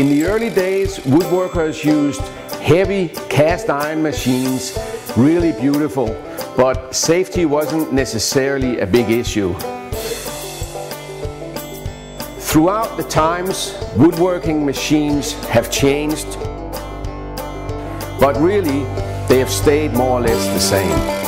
In the early days, woodworkers used heavy cast iron machines, really beautiful, but safety wasn't necessarily a big issue. Throughout the times, woodworking machines have changed, but really they have stayed more or less the same.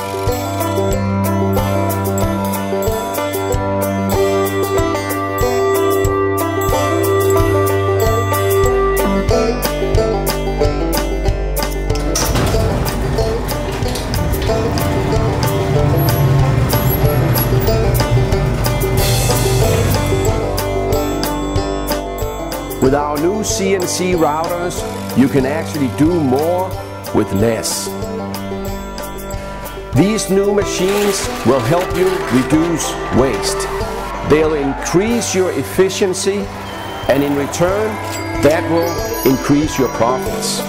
With our new CNC routers, you can actually do more with less. These new machines will help you reduce waste. They'll increase your efficiency, and in return, that will increase your profits.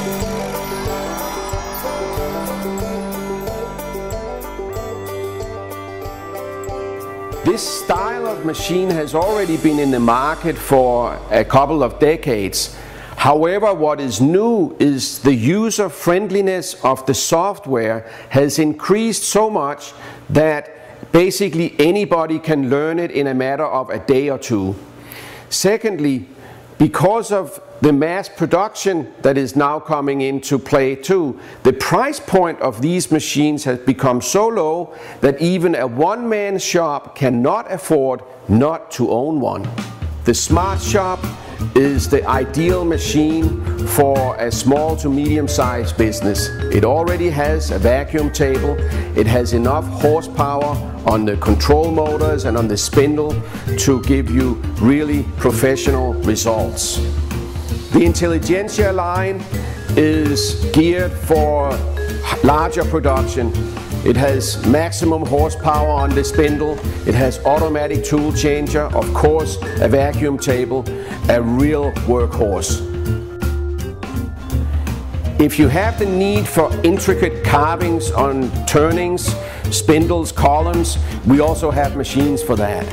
This style of machine has already been in the market for a couple of decades. However, what is new is the user friendliness of the software has increased so much that basically anybody can learn it in a matter of a day or two. Secondly, because of the mass production that is now coming into play too, the price point of these machines has become so low that even a one-man shop cannot afford not to own one. The Smart Shop is the ideal machine for a small to medium-sized business. It already has a vacuum table, it has enough horsepower on the control motors and on the spindle to give you really professional results. The Intelligentsia line is geared for larger production. It has maximum horsepower on the spindle, it has automatic tool changer, of course a vacuum table, a real workhorse. If you have the need for intricate carvings on turnings, spindles, columns, we also have machines for that.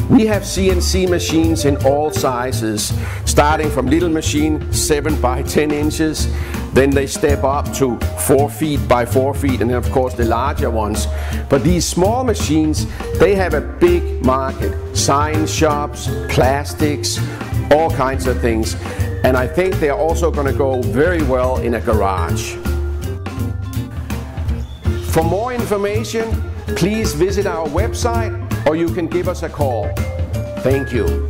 We have CNC machines in all sizes, starting from little machine 7 by 10 inches, then they step up to 4 feet by 4 feet, and then of course the larger ones. But these small machines, they have a big market. Science shops, plastics, all kinds of things. And I think they're also going to go very well in a garage. For more information, please visit our website or you can give us a call. Thank you.